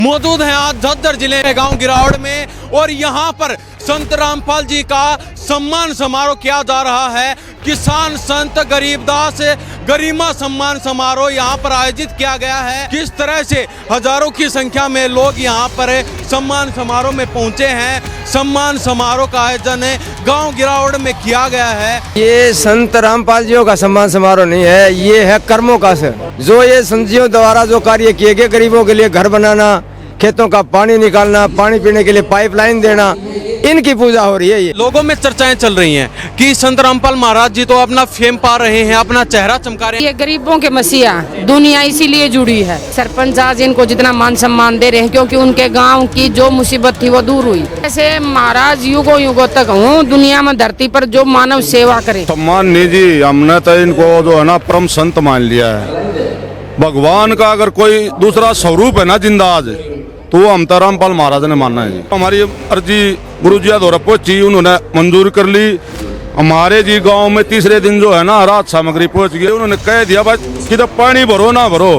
मौजूद हैं आज झज्जर जिले में गांव गिरावड़ में और यहां पर संत रामपाल जी का सम्मान समारोह किया जा रहा है। किसान संत गरीबदास गरिमा सम्मान समारोह यहां पर आयोजित किया गया है। किस तरह से हजारों की संख्या में लोग यहां पर सम्मान समारोह में पहुंचे हैं। सम्मान समारोह का आयोजन गांव गिरावड़ में किया गया है। ये संत रामपाल जी का सम्मान समारोह नहीं है, ये है कर्मों का असर। जो ये संत जियों द्वारा जो कार्य किए गए, गरीबों के लिए घर बनाना, खेतों का पानी निकालना, पानी पीने के लिए पाइपलाइन देना, इनकी पूजा हो रही है। ये लोगों में चर्चाएं चल रही हैं कि संत रामपाल महाराज जी तो अपना फेम पा रहे हैं, अपना चेहरा चमका रहे हैं। ये गरीबों के मसीहा दुनिया इसीलिए जुड़ी है। सरपंच आज इनको जितना मान सम्मान दे रहे हैं क्योंकि उनके गांव की जो मुसीबत थी वो दूर हुई। ऐसे महाराज युगों युगों तक हूँ दुनिया में, धरती पर जो मानव सेवा करे। सम्मान नहीं जी, हमने तो इनको जो है ना परम संत मान लिया है। भगवान का अगर कोई दूसरा स्वरूप है ना जिंदा आज, तो वो हम रामपाल महाराज ने मानना है जी। हमारी अर्जी गुरु जी द्वारा पहुंची, उन्होंने मंजूर कर ली। हमारे जी गांव में तीसरे दिन जो है ना राहत सामग्री पहुंच गई। उन्होंने कह दिया भाई कि तो पानी भरो ना भरो,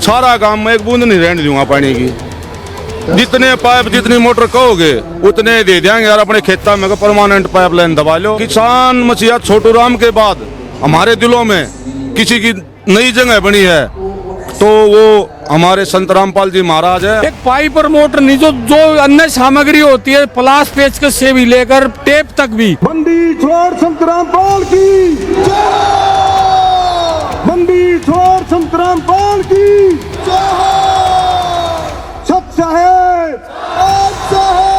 सारा गांव में एक बूंद नहीं रहने दूंगा पानी की। जितने पाइप जितनी मोटर कहोगे उतने दे देंगे यार। अपने खेता में परमानेंट पाइपलाइन दबा लो। किसान मसीहा छोटू राम के बाद हमारे दिलों में किसी की नई जगह बनी है तो वो हमारे संत रामपाल जी महाराज है। एक पाइप और मोटर नहीं, जो अन्य सामग्री होती है, प्लास पेचकस से भी लेकर टेप तक भी। बंदी छोड़ संत रामपाल की जय, बंदी छोड़ संत रामपाल की जय। सच्चा है, अच्छा है।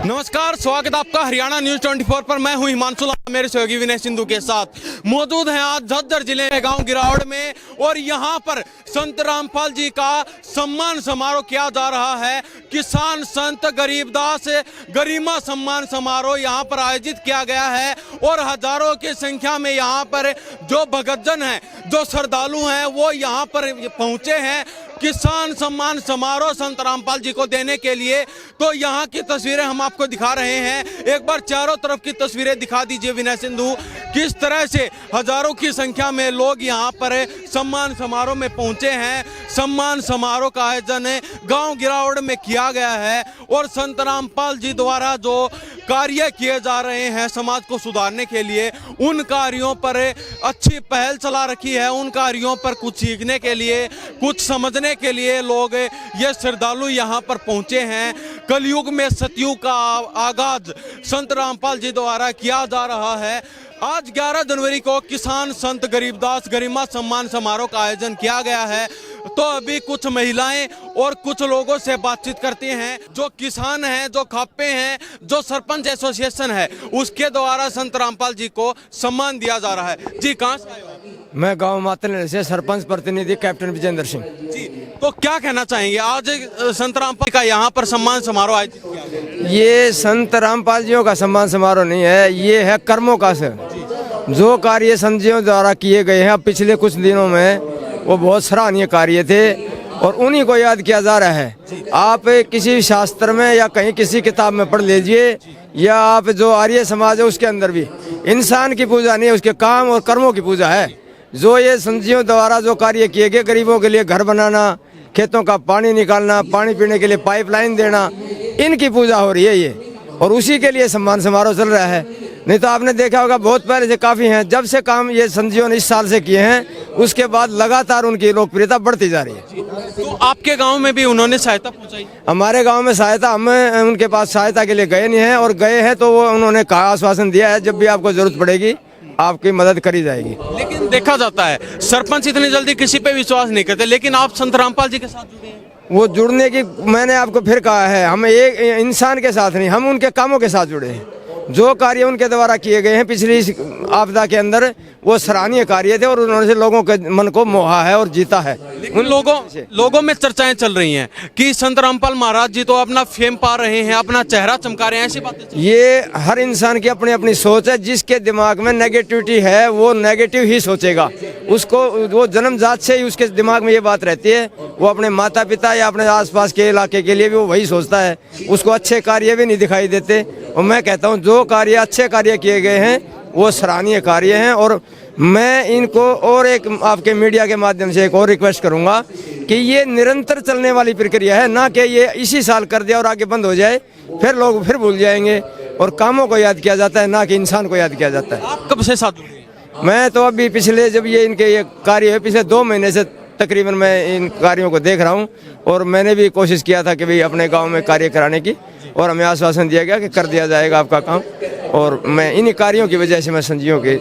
नमस्कार, स्वागत आपका हरियाणा न्यूज 24 पर। मैं हूं हिमांशु लाल, मेरे सहयोगी विनय सिंधु के साथ। मौजूद हैं आज झज्जर जिले में गांव गिरावड़ में और यहां पर संत रामपाल जी का सम्मान समारोह किया जा रहा है। किसान संत गरीबदास गरिमा सम्मान समारोह यहां पर आयोजित किया गया है और हजारों की संख्या में यहां पर जो भक्तजन हैं, जो श्रद्धालु हैं, वो यहां पर पहुंचे हैं किसान सम्मान समारोह संत रामपाल जी को देने के लिए। तो यहाँ की तस्वीरें हम आपको दिखा रहे हैं। एक बार चारों तरफ की तस्वीरें दिखा दीजिए विनय सिंधु। किस तरह से हजारों की संख्या में लोग यहाँ पर सम्मान समारोह में पहुंचे हैं। सम्मान समारोह का आयोजन गांव गिरावड़ में किया गया है और संत रामपाल जी द्वारा जो कार्य किए जा रहे हैं समाज को सुधारने के लिए, उन कार्यों पर अच्छी पहल चला रखी है। उन कार्यों पर कुछ सीखने के लिए, कुछ समझने के लिए लोग ये श्रद्धालु यहाँ पर पहुंचे हैं। कलयुग में सतयुग का आगाज संत रामपाल जी द्वारा किया जा रहा है। आज 11 जनवरी को किसान संत गरीबदास गरिमा सम्मान समारोह का आयोजन किया गया है। तो अभी कुछ महिलाएं और कुछ लोगों से बातचीत करते हैं। जो किसान हैं, जो खापे हैं, जो सरपंच एसोसिएशन है, उसके द्वारा संत रामपाल जी को सम्मान दिया जा रहा है। जी, कहाँ से आए हो आप? मैं गाँव मातल से सरपंच प्रतिनिधि कैप्टन विजेंद्र सिंह जी। तो क्या कहना चाहेंगे, आज संत रामपाल का यहाँ पर सम्मान समारोह आयोजित किया गया? ये संत रामपाल जी का सम्मान समारोह नहीं है, ये है कर्मों का असर। जो कार्य संत जियों द्वारा किए गए हैं अब पिछले कुछ दिनों में, वो बहुत सराहनीय कार्य थे और उन्हीं को याद किया जा रहा है। आप किसी शास्त्र में या कहीं किसी किताब में पढ़ लीजिए, या आप जो आर्य समाज है उसके अंदर भी इंसान की पूजा नहीं है, उसके काम और कर्मों की पूजा है। जो ये संत जियों द्वारा जो कार्य किए गए, गरीबों के लिए घर बनाना, खेतों का पानी निकालना, पानी पीने के लिए पाइपलाइन देना, इनकी पूजा हो रही है ये, और उसी के लिए सम्मान समारोह चल रहा है। नहीं तो आपने देखा होगा बहुत पहले से काफ़ी हैं, जब से काम ये संत जियों ने इस साल से किए हैं उसके बाद लगातार उनकी लोकप्रियता बढ़ती जा रही है। तो आपके गांव में भी उन्होंने सहायता पहुंचाई? हमारे गांव में सहायता, हम उनके पास सहायता के लिए गए नहीं हैं, और गए हैं तो वो उन्होंने कहा, आश्वासन दिया है जब भी आपको जरूरत पड़ेगी आपकी मदद करी जाएगी। लेकिन देखा जाता है सरपंच इतनी जल्दी किसी पे विश्वास नहीं करते, लेकिन आप संत रामपाल जी के साथ जुड़े हैं। वो जुड़ने की, मैंने आपको फिर कहा है, हम एक इंसान के साथ नहीं, हम उनके कामों के साथ जुड़े हैं। जो कार्य उनके द्वारा किए गए हैं पिछली आपदा के अंदर, वो सराहनीय कार्य थे और उन्होंने लोगों के मन को मोहा है और जीता है। उन लोगों में चर्चाएं चल रही हैं कि संत रामपाल महाराज जी तो अपना फेम पा रहे हैं, अपना चेहरा चमका रहे हैं, ऐसी बातें। ये हर इंसान की अपनी अपनी सोच है। जिसके दिमाग में नेगेटिविटी है वो नेगेटिव ही सोचेगा। उसको वो जन्मजात से ही उसके दिमाग में ये बात रहती है। वो अपने माता पिता या अपने आसपास के इलाके के लिए भी वो वही सोचता है। उसको अच्छे कार्य भी नहीं दिखाई देते। और मैं कहता हूँ जो कार्य अच्छे कार्य किए गए हैं वो सराहनीय कार्य हैं। और मैं इनको और एक आपके मीडिया के माध्यम से एक और रिक्वेस्ट करूंगा कि ये निरंतर चलने वाली प्रक्रिया है, ना कि ये इसी साल कर दिया और आगे बंद हो जाए, फिर लोग फिर भूल जाएंगे। और कामों को याद किया जाता है, ना कि इंसान को याद किया जाता है। आप कब से साथ जुड़े हैं? मैं तो अभी पिछले जब ये इनके ये कार्य है, पिछले 2 महीने से तकरीबन मैं इन कार्यों को देख रहा हूँ। और मैंने भी कोशिश किया था कि भाई अपने गांव में कार्य कराने की, और हमें आश्वासन दिया गया कि कर दिया जाएगा आपका काम। और मैं इन्हीं कार्यों की वजह से मैं संजीवों के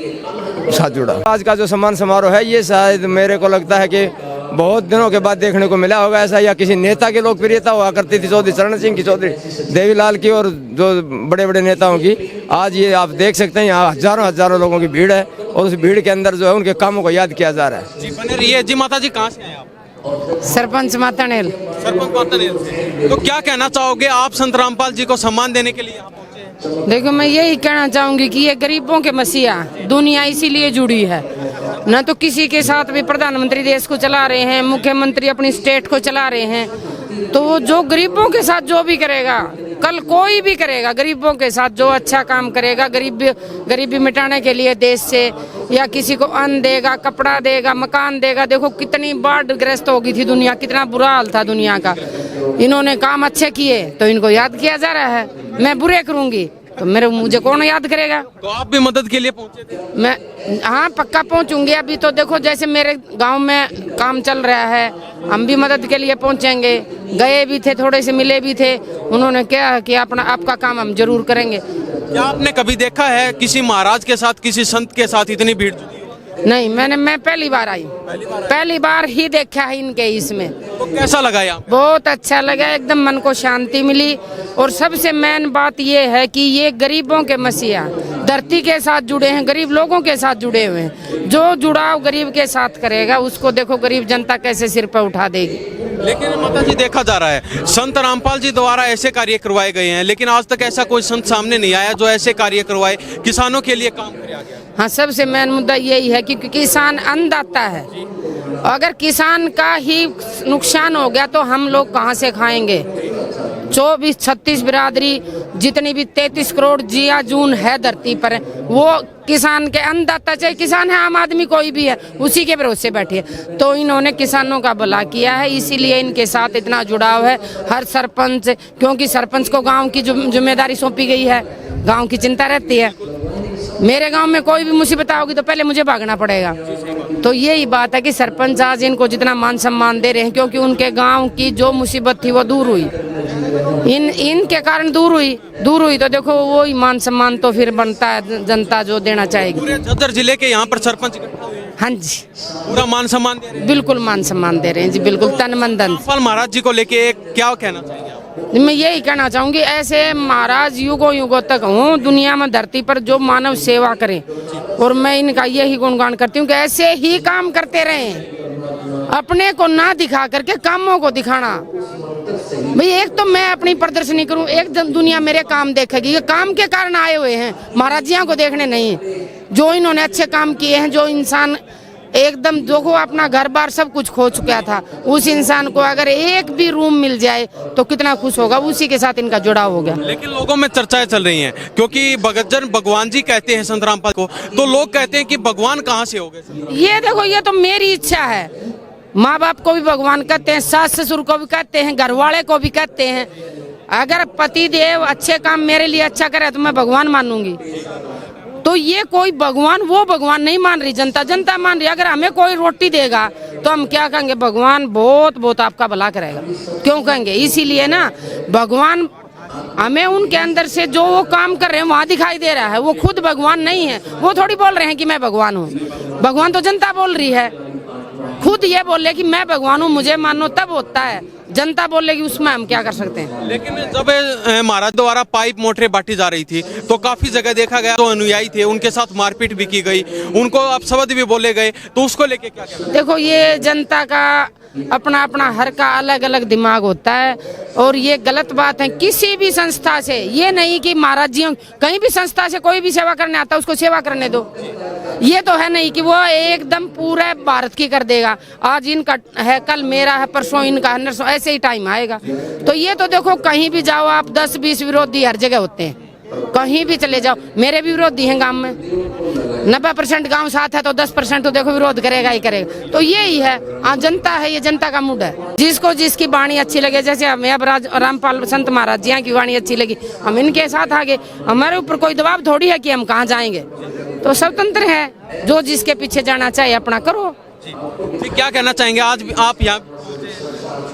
साथ जुड़ा। आज का जो सम्मान समारोह है, ये शायद मेरे को लगता है कि बहुत दिनों के बाद देखने को मिला होगा ऐसा, या किसी नेता की लोकप्रियता हुआ करती थी, चौधरी चरण सिंह की, चौधरी देवीलाल की, और जो बड़े बड़े नेताओं की। आज ये आप देख सकते हैं यहाँ हजारों लोगों की भीड़ है, और उस भीड़ के अंदर जो है उनके कामों को याद किया जा रहा है। जी बने रहिए। जी माता जी, कहाँ से हैं आप? सरपंच मातानेल। सरपंच मातानेल से। तो क्या कहना चाहोगे आप संत रामपाल जी को सम्मान देने के लिए यहाँ पहुंचे हैं? देखो, मैं यही कहना चाहूंगी कि ये गरीबों के मसीहा, दुनिया इसीलिए जुड़ी है। न तो किसी के साथ भी प्रधानमंत्री देश को चला रहे हैं, मुख्यमंत्री अपनी स्टेट को चला रहे हैं, तो वो जो गरीबों के साथ जो भी करेगा, कल कोई भी करेगा गरीबों के साथ जो अच्छा काम करेगा, गरीबी मिटाने के लिए देश से, या किसी को अन्न देगा, कपड़ा देगा, मकान देगा। देखो कितनी बाढ़ ग्रस्त हो गई थी दुनिया, कितना बुरा हाल था दुनिया का। इन्होंने काम अच्छे किए तो इनको याद किया जा रहा है। मैं बुरे करूंगी तो मुझे कौन याद करेगा? तो आप भी मदद के लिए पहुंचे थे? मैं हाँ पक्का पहुंचूंगी। अभी तो देखो जैसे मेरे गांव में काम चल रहा है, हम भी मदद के लिए पहुंचेंगे। गए भी थे, थोड़े से मिले भी थे, उन्होंने क्या कि आपका काम हम जरूर करेंगे। क्या आपने कभी देखा है किसी महाराज के साथ, किसी संत के साथ इतनी भीड़? नहीं, मैं पहली बार आई, पहली बार ही देखा है इनके इसमें। तो कैसा लगा यहाँ? बहुत अच्छा लगा, एकदम मन को शांति मिली। और सबसे मेन बात ये है कि ये गरीबों के मसीहा, धरती के साथ जुड़े हैं, गरीब लोगों के साथ जुड़े हुए हैं। जो जुड़ाव गरीब के साथ करेगा उसको देखो गरीब जनता कैसे सिर पर उठा देगी। लेकिन माता जी देखा जा रहा है संत रामपाल जी द्वारा ऐसे कार्य करवाए गए हैं, लेकिन आज तक ऐसा कोई संत सामने नहीं आया जो ऐसे कार्य करवाए, किसानों के लिए काम करे आगे। हाँ, सबसे मेन मुद्दा यही है कि किसान अन्नदाता है। अगर किसान का ही नुकसान हो गया तो हम लोग कहाँ से खाएंगे? 24-36 बिरादरी, जितनी भी 33 करोड़ जिया जून है धरती पर, वो किसान के अन्नदाता, चाहे किसान है आम आदमी कोई भी है, उसी के भरोसे बैठे है। तो इन्होंने किसानों का भला किया है, इसीलिए इनके साथ इतना जुड़ाव है हर सरपंच। क्योंकि सरपंच को गांव की जिम्मेदारी सौंपी गई है, गांव की चिंता रहती है। मेरे गांव में कोई भी मुसीबत आओगी तो पहले मुझे भागना पड़ेगा। तो यही बात है कि सरपंच आज इनको जितना मान सम्मान दे रहे हैं, क्योंकि उनके गांव की जो मुसीबत थी वो दूर हुई, इनके कारण दूर हुई। तो देखो वो ही मान सम्मान तो फिर बनता है, जनता जो देना चाहेगी। पूरे झज्जर जिले के यहाँ पर सरपंच इकट्ठा हुए हैं। हाँ जी, पूरा मान सम्मान दे रहे हैं। बिल्कुल मान सम्मान दे रहे हैं जी, बिल्कुल तन मन धन। रामपाल महाराज जी को लेके क्या कहना चाहिए आप? मैं यही कहना चाहूंगी, ऐसे महाराज युगों तक हूँ दुनिया में, धरती पर जो मानव सेवा करे। और मैं इनका यही गुणगान करती हूँ कि ऐसे ही काम करते रहें, अपने को ना दिखा करके कामों को दिखाना। भाई एक तो मैं अपनी प्रदर्शनी करूं, एक दुनिया मेरे काम देखेगी। ये काम के कारण आए हुए हैं, महाराज जियों को देखने नहीं। जो इन्होंने अच्छे काम किए हैं, जो इंसान एकदम देखो अपना घर बार सब कुछ खो चुका था, उस इंसान को अगर एक भी रूम मिल जाए तो कितना खुश होगा। उसी के साथ इनका जुड़ाव हो गया। लेकिन लोगों में चर्चाएं चल रही हैं, क्योंकि भगवान जी कहते हैं संत रामपाल को, तो लोग कहते हैं कि भगवान कहाँ से हो गए? ये देखो, ये तो मेरी इच्छा है। माँ बाप को भी भगवान कहते हैं, सास ससुर को भी कहते हैं, घर वाले को भी कहते हैं। अगर पति देव अच्छे काम मेरे लिए अच्छा करे तो मैं भगवान मानूंगी। तो ये कोई भगवान, वो भगवान नहीं मान रही जनता मान रही। अगर हमें कोई रोटी देगा तो हम क्या कहेंगे? भगवान बहुत आपका भला करेगा, क्यों कहेंगे? इसीलिए ना, भगवान हमें उनके अंदर से जो वो काम कर रहे हैं वहाँ दिखाई दे रहा है। वो खुद भगवान नहीं है, वो थोड़ी बोल रहे हैं कि मैं भगवान हूँ। भगवान तो जनता बोल रही है। खुद ये बोले कि मैं भगवान हूँ, मुझे मानो, तब होता है। जनता बोलेगी, उसमें हम क्या कर सकते हैं? लेकिन जब महाराज द्वारा पाइप मोटरें बांटी जा रही थी तो काफी जगह देखा गया, तो अनुयायी थे उनके साथ मारपीट भी की गई, उनको अपशब्द भी बोले गए, तो उसको लेके क्या कहना? देखो, ये जनता का अपना अपना हर का अलग अलग दिमाग होता है, और ये गलत बात है। किसी भी संस्था से ये नहीं कि महाराज जी, कहीं भी संस्था से कोई भी सेवा करने आता है उसको सेवा करने दो। ये तो है नहीं कि वो एकदम पूरे भारत की कर देगा। आज इनका है, कल मेरा है, परसों इनका है, ऐसे ही टाइम आएगा। तो ये तो देखो, कहीं भी जाओ आप, 10-20 विरोधी हर जगह होते हैं। कहीं भी चले जाओ, मेरे भी विरोधी हैं गांव में। 90% गांव साथ है तो 10% तो देखो विरोध करेगा ही करेगा। तो यही है, जनता है, ये जनता का मूड है। जिसको जिसकी वाणी अच्छी लगे, जैसे हमें अब रामपाल संत महाराज जी की वाणी अच्छी लगी, हम इनके साथ आगे। हमारे ऊपर कोई दबाव थोड़ी है कि हम कहाँ जाएंगे, तो स्वतंत्र है, जो जिसके पीछे जाना चाहिए अपना करो। जी, क्या कहना चाहेंगे आज भी आप यहाँ?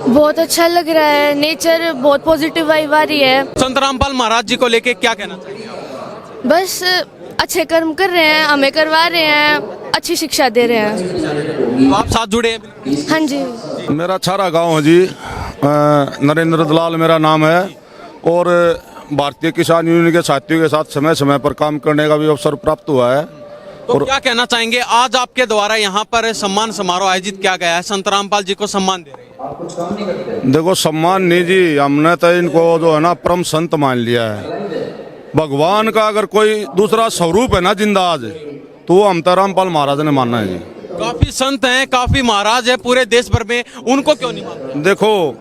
बहुत अच्छा लग रहा है, नेचर बहुत पॉजिटिव वाइब आ रही है। संत रामपाल महाराज जी को लेके क्या कहना चाहेंगे आप? बस अच्छे कर्म कर रहे हैं, हमें करवा रहे हैं, अच्छी शिक्षा दे रहे हैं। तो आप साथ जुड़े हैं? हाँ जी। मेरा छारा गांव है जी, नरेंद्र दलाल मेरा नाम है, और भारतीय किसान यूनियन के साथियों के साथ समय समय पर काम करने का भी अवसर प्राप्त हुआ है। तो क्या कहना चाहेंगे, आज आपके द्वारा यहाँ पर सम्मान समारोह आयोजित किया गया है, संत रामपाल जी को सम्मान दे रहे हैं? देखो, सम्मान नहीं जी, हमने तो इनको जो है ना परम संत मान लिया है। भगवान का अगर कोई दूसरा स्वरूप है ना जिंदा आज, तो वो हम तो रामपाल महाराज ने मानना है जी। काफी संत हैं, काफी महाराज है पूरे देश भर में, उनको क्यों नहीं मानते? देखो,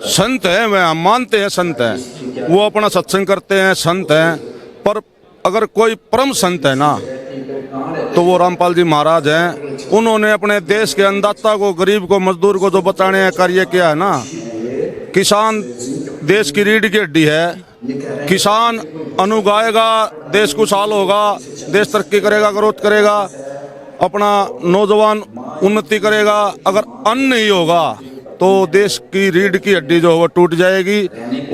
संत है, वे हम मानते हैं संत हैं, वो अपना सत्संग करते हैं, संत हैं, पर अगर कोई परम संत है ना तो वो रामपाल जी महाराज हैं। उन्होंने अपने देश के अन्नदाता को, गरीब को, मजदूर को जो बचाने का कार्य किया है ना। किसान देश की रीढ़ की हड्डी है, किसान अन्न उगाएगा, देश खुशहाल होगा, देश तरक्की करेगा, ग्रोथ करेगा, अपना नौजवान उन्नति करेगा। अगर अन्न नहीं होगा तो देश की रीढ़ की हड्डी जो है वो टूट जाएगी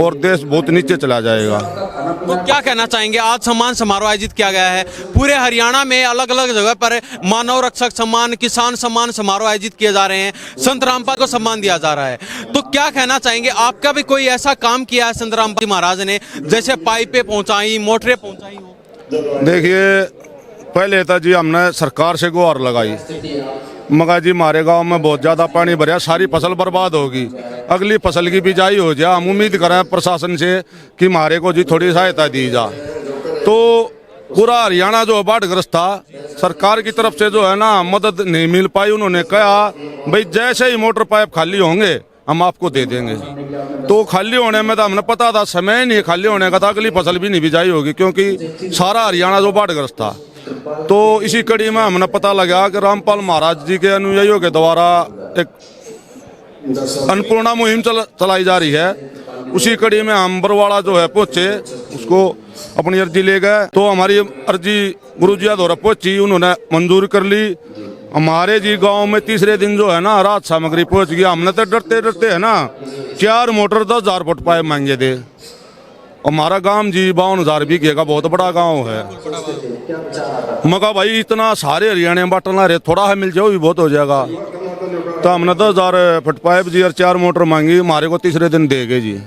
और देश बहुत नीचे चला जाएगा। तो क्या कहना चाहेंगे, आज सम्मान समारोह आयोजित किया गया है पूरे हरियाणा में, अलग अलग जगह पर मानव रक्षक सम्मान, किसान सम्मान समारोह आयोजित किए जा रहे हैं, संत रामपाल को सम्मान दिया जा रहा है। तो क्या कहना चाहेंगे, आपका भी कोई ऐसा काम किया है संत रामपाल महाराज ने, जैसे पाइपें पहुंचाई, मोटरें पहुंचाई हो? देखिए, पहले तो जी हमने सरकार से गुहार लगाई, मगर जी हमारे गांव में बहुत ज़्यादा पानी भरा, सारी फसल बर्बाद होगी, अगली फसल की बिजाई हो जाए। हम उम्मीद करें प्रशासन से कि हमारे को जी थोड़ी सहायता दी जा। तो पूरा हरियाणा जो बाढ़ग्रस्त था, सरकार की तरफ से जो है ना मदद नहीं मिल पाई। उन्होंने कहा भाई जैसे ही मोटर पाइप खाली होंगे हम आपको दे देंगे। तो खाली होने में तो हमने पता था, समय नहीं खाली होने का था, अगली फसल भी नहीं बिजाई होगी, क्योंकि सारा हरियाणा जो बाढ़ग्रस्त था। तो इसी कड़ी में हमने पता लगा कि रामपाल महाराज जी के अनुयायियों के द्वारा एक अन्नपूर्णा मुहिम चलाई जा रही है। उसी कड़ी में हम बरवाड़ा जो है पहुंचे, उसको अपनी अर्जी ले गए। तो हमारी अर्जी गुरुजिया द्वारा पहुंची, उन्होंने मंजूर कर ली। हमारे जी गांव में तीसरे दिन जो है ना राहत सामग्री पहुंच गया। हमने तो डरते डरते है ना 4 मोटर 10,000 फुट पाइप मांगे थे। हमारा गांव जी 52,000 बीघे का बहुत बड़ा गांव है। मगा भाई इतना सारे हरियाणा में बांटना रहे, थोड़ा है मिल जाओ भी बहुत हो जाएगा। तो हमने 10,000 फुट पाइप जी और 4 मोटर मांगी, हमारे को तीसरे दिन दे गए जी।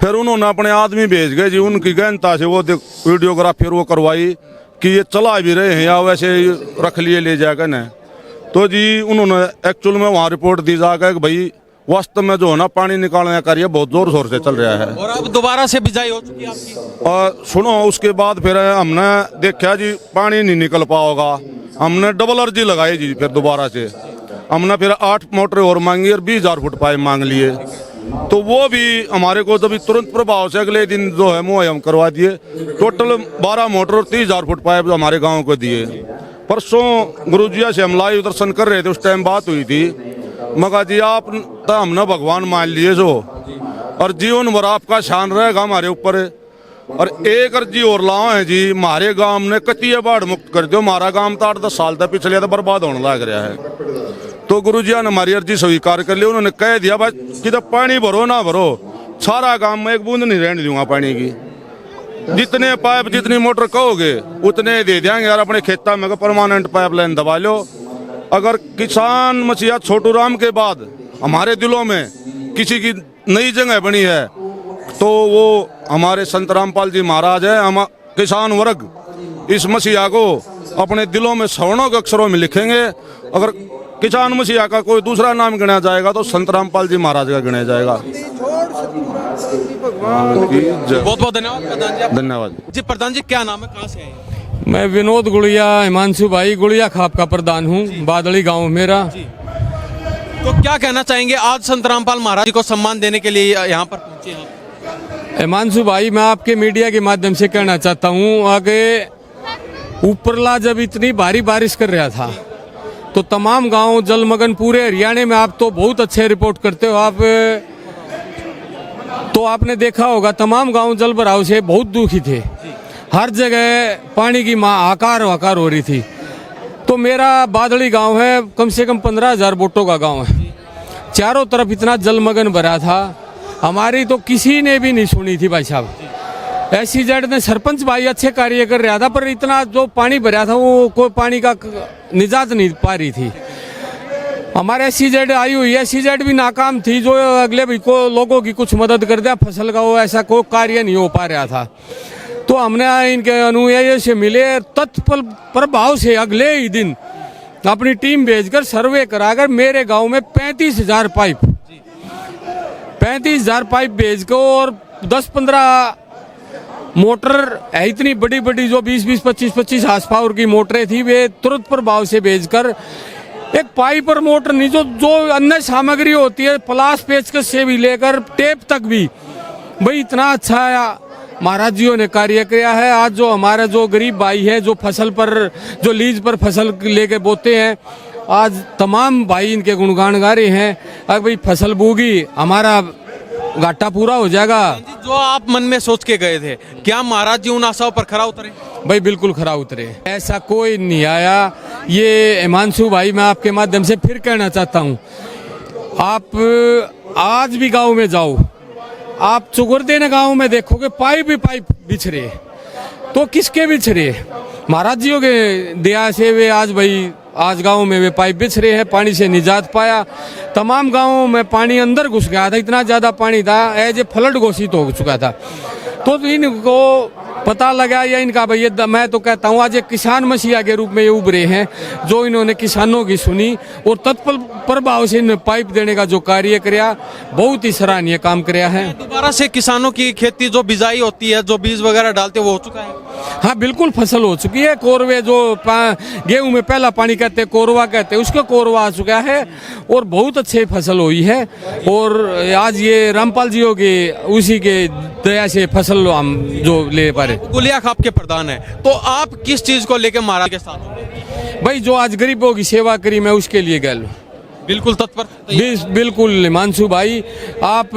फिर उन्होंने अपने आदमी भेज गए जी, उनकी गहनता से वो वीडियोग्राफी वो करवाई कि ये चला भी रहे हैं या वैसे रख लिए ले जाकर न। तो जी उन्होंने एक्चुअल में वहाँ रिपोर्ट दी जाकर कि भाई वास्तव में जो है ना पानी निकालने का कार्य बहुत जोर शोर से चल रहा है। और अब दोबारा से बिजाई हो चुकी है आपकी? और सुनो, उसके बाद फिर हमने देखा जी पानी नहीं निकल पाओगा, हमने डबल अर्जी लगाई जी। फिर दोबारा से हमने फिर 8 मोटर और मांगी और 20,000 फुट पाइप मांग लिए। तो वो भी हमारे को तभी तुरंत प्रभाव से अगले दिन जो है मुहैया करवा दिए। टोटल 12 मोटर और 30,000 फुट पाइप हमारे गाँव को दिए। परसों गुरुजिया से हम लाइव दर्शन कर रहे थे, उस टाइम बात हुई थी। मगर जी आप तो हमने भगवान मान लिए जो, और जीवन भर आपका शान रहेगा हमारे ऊपर। और एक अर्जी और लाओ है जी, हमारे गांव ने कतिया बाढ़ मुक्त कर दो। हमारा गांव तो 8-10 साल तक पिछले तो बर्बाद होने लग रहा है। तो गुरुजिया ने हमारी अर्जी स्वीकार कर ली। उन्होंने कह दिया भाई कि तो पानी भरो ना भरो, सारा गांव में एक बूंद नहीं रहने दूंगा पानी की। जितने पाइप जितनी मोटर कहोगे उतने दे देंगे यार। अपने खेता में परमानेंट पाइप लाइन दबा लो। अगर किसान मसीहा छोटू राम के बाद हमारे दिलों में किसी की नई जगह बनी है तो वो हमारे संत रामपाल जी महाराज है। हम किसान वर्ग इस मसीहा को अपने दिलों में स्वर्णों के अक्षरों में लिखेंगे। अगर किसान मसीहा का कोई दूसरा नाम गिना जाएगा तो संत रामपाल जी महाराज का गिना जाएगा। बहुत बहुत धन्यवाद। धन्यवाद जी प्रधान जी, क्या नाम है, कहाँ से आए? मैं विनोद गुड़िया, हिमांशु भाई गुड़िया खाप का प्रधान हूँ, बादली गांव मेरा। तो क्या कहना चाहेंगे, आज संत रामपाल महाराज जी को सम्मान देने के लिए यहाँ पर पहुंचे हैं? हिमांशु भाई, मैं आपके मीडिया के माध्यम से कहना चाहता हूँ, आगे ऊपरला जब इतनी भारी बारिश कर रहा था तो तमाम गांव जलमग्न, पूरे हरियाणा में। आप तो बहुत अच्छे रिपोर्ट करते हो आप, तो आपने देखा होगा तमाम गांव जल भराव से बहुत दुखी थे। हर जगह पानी की हाहाकार हो रही थी। तो मेरा बादड़ी गांव है, कम से कम 15,000 वोटों का गांव है। चारों तरफ इतना जलमग्न भरा था, हमारी तो किसी ने भी नहीं सुनी थी भाई साहब। SEZ ने सरपंच भाई अच्छे कार्य कर रहा था, पर इतना जो पानी भरा था वो कोई पानी का निजात नहीं पा रही थी। हमारे SEZ आई हुई है, SEZ भी नाकाम थी, जो अगले भी को लोगों की कुछ मदद कर दिया फसल का, वो ऐसा कोई कार्य नहीं हो पा रहा था। तो हमने इनके अनुयायियों से मिले, तत्पर प्रभाव से अगले ही दिन अपनी टीम भेजकर सर्वे कराकर मेरे गांव में 35,000 पाइप भेजकर और 10-15 मोटर है, इतनी बड़ी बड़ी जो 20-20, 25-25 हार्स पावर की मोटरें थी, वे तुरंत प्रभाव से भेजकर एक पाइप और मोटर नहीं, जो अन्य सामग्री होती है, प्लास पेचकस से भी लेकर टेप तक भी, भाई इतना अच्छा महाराज जियों ने कार्य किया है। आज जो हमारा जो गरीब भाई है, जो फसल पर, जो लीज पर फसल लेके बोते हैं, आज तमाम भाई इनके गुणगान गा रहे हैं। अगर भाई फसल बूगी, हमारा घाटा पूरा हो जाएगा। जो आप मन में सोच के गए थे, क्या महाराज जी उन आशाओं पर खरा उतरे? भाई बिल्कुल खरा उतरे, ऐसा कोई नहीं आया। ये हिमांशु भाई, मैं आपके माध्यम से फिर कहना चाहता हूँ, आप आज भी गांव में जाओ, आप चुगुरदेना गांव में देखोगे पाइप ही पाइप बिछ रहे। तो किसके बिछ रहे? महाराज जियों के दया से वे आज गांव में वे पाइप बिछ रहे हैं, पानी से निजात पाया। तमाम गांवों में पानी अंदर घुस गया था, इतना ज्यादा पानी था, एज ए फ्लड घोषित हो चुका था। तो इनको पता लगा, या इनका भाई, मैं तो कहता हूँ आज एक किसान मसीहा के रूप में ये उभरे हैं, जो इन्होंने किसानों की सुनी और तत्पर प्रभाव से इन पाइप देने का जो कार्य किया, बहुत ही सराहनीय काम किया है। दोबारा से किसानों की खेती, जो बिजाई होती है, जो बीज वगैरह डालते हैं, वो हो चुका है? हाँ बिल्कुल, फसल हो चुकी है। कोरवे जो गेहूं में पहला पानी कहते हैं, कोरवा कहते हैं, उसका कोरवा आ चुका है और बहुत अच्छी फसल हुई है। और आज ये रामपाल जी के उसी के दया से फसल हम जो ले पा रहे। गुलिया खाप के प्रधान है, तो आप किस चीज को लेकर महाराज के साथ हो? भाई जो आज गरीबों की सेवा करी, मैं उसके लिए गया। बिल्कुल तत्पर। बिल्कुल हिमांशु भाई, आप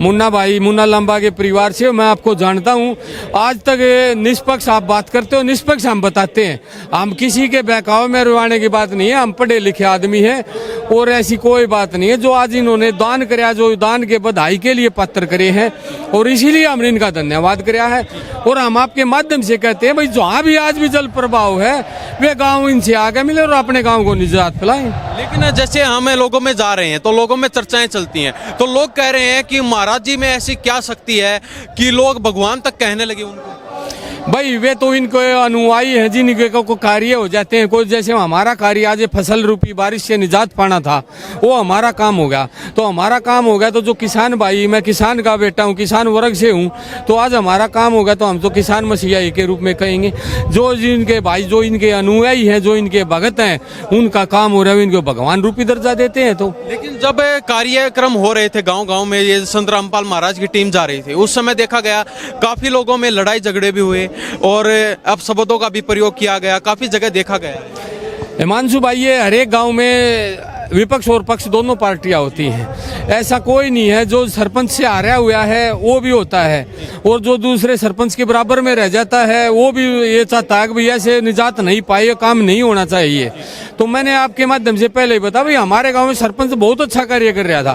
मुन्ना लंबा के परिवार से मैं आपको जानता हूं। आज तक निष्पक्ष आप बात करते हो, निष्पक्ष हम बताते हैं। हम किसी के बहकावे में रुआने की बात नहीं है, हम पढ़े लिखे आदमी हैं और ऐसी कोई बात नहीं है। जो आज इन्होंने दान कराया, जो दान के बधाई के लिए पात्र करे हैं, और इसीलिए हमने इनका धन्यवाद कराया है। और हम आपके माध्यम से कहते हैं भाई, जहाँ भी आज भी जल प्रभाव है, वे गाँव इनसे आगे मिले और अपने गाँव को निजात पिलाएं। लेकिन जैसे हम लोगों में जा रहे हैं तो लोगों में चर्चाएं चलती हैं, तो लोग कह रहे हैं कि महाराज जी में ऐसी क्या शक्ति है कि लोग भगवान तक कहने लगे उनको। भाई वे तो इनको अनुयायी हैं, जिनके को कार्य हो जाते हैं। कोई जैसे हमारा कार्य आज फसल रूपी बारिश से निजात पाना था, वो हमारा काम हो गया। तो हमारा काम हो गया, तो जो किसान भाई, मैं किसान का बेटा हूँ, किसान वर्ग से हूँ, तो आज हमारा काम हो गया, तो हम तो किसान मसीहा के रूप में कहेंगे। जो जिनके भाई, जो इनके अनुयायी हैं, जो इनके भगत हैं, उनका काम हो रहा है, इनको भगवान रूपी दर्जा देते हैं। तो लेकिन जब कार्यक्रम हो रहे थे गाँव-गाँव में, ये संत रामपाल महाराज की टीम जा रही थी, उस समय देखा गया काफी लोगों में लड़ाई झगड़े भी हुए और अपशब्दों का भी प्रयोग किया गया, काफी जगह देखा गया। हिमांशु भाई, ये हर एक गांव में विपक्ष और पक्ष दोनों पार्टियां होती हैं। ऐसा कोई नहीं है जो सरपंच से हारा हुआ है वो भी होता है, और जो दूसरे सरपंच के बराबर में रह जाता है वो भी ये चाहता है कि भैया से निजात नहीं पाई, काम नहीं होना चाहिए। तो मैंने आपके माध्यम से पहले ही बताया, भाई हमारे गांव में सरपंच बहुत अच्छा कार्य कर रहा था।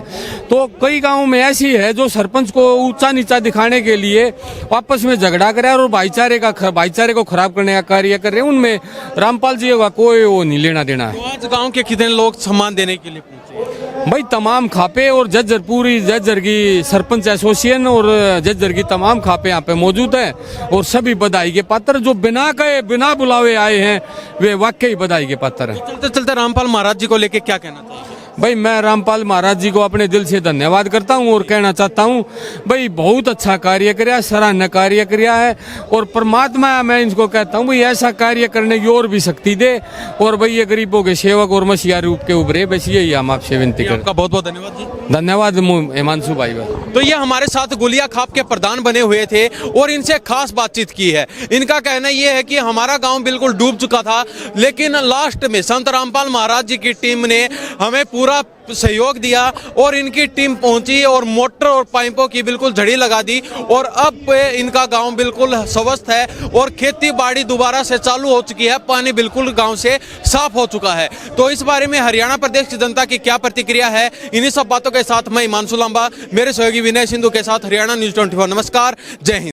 तो कई गाँव में ऐसी है जो सरपंच को ऊंचा नीचा दिखाने के लिए आपस में झगड़ा करे और भाईचारे को खराब करने का कार्य कर रहे हैं। उनमें रामपाल जी का कोई वो नहीं लेना देना है। तो आज गांव के कितने लोग सम्मान देने के लिए पहुंचे? भाई तमाम खापे और जज्जर, पूरी जज्जर की सरपंच एसोसिएशन और जज्जर की तमाम खापे यहाँ पे मौजूद है, और सभी बधाई के पात्र। जो बिना कहे बिना बुलावे आए हैं, वे वाकई बधाई के पात्र हैं। चलते चलते रामपाल महाराज जी को लेके क्या कहना चाहिए? भाई मैं रामपाल महाराज जी को अपने दिल से धन्यवाद करता हूँ और कहना चाहता हूँ भाई बहुत अच्छा कार्य किया, सराहनीय कार्य किया है। और परमात्मा मैं इनको कहता हूँ भाई ऐसा कार्य करने की और भी शक्ति दे, और भाई ये गरीबों के सेवक और मसीहा रूप के उभरे। बस यही हम आपसे विनती करते हैं। आपका बहुत बहुत धन्यवाद जी। धन्यवाद हिमांशु भाई। तो ये हमारे साथ गोलिया खाप के प्रधान बने हुए थे और इनसे खास बातचीत की है। इनका कहना ये है कि हमारा गांव बिल्कुल डूब चुका था, लेकिन लास्ट में संत रामपाल महाराज जी की टीम ने हमें पूरा सहयोग दिया और इनकी टीम पहुंची और मोटर और पाइपों की बिल्कुल झड़ी लगा दी, और अब इनका गांव बिल्कुल स्वस्थ है और खेती बाड़ी दोबारा से चालू हो चुकी है। पानी बिल्कुल गांव से साफ हो चुका है। तो इस बारे में हरियाणा प्रदेश की जनता की क्या प्रतिक्रिया है, इन्हीं सब बातों के साथ मैं हिमांशु लांबा मेरे सहयोगी विनय सिंधु के साथ हरियाणा न्यूज़ 24। नमस्कार, जय हिंद।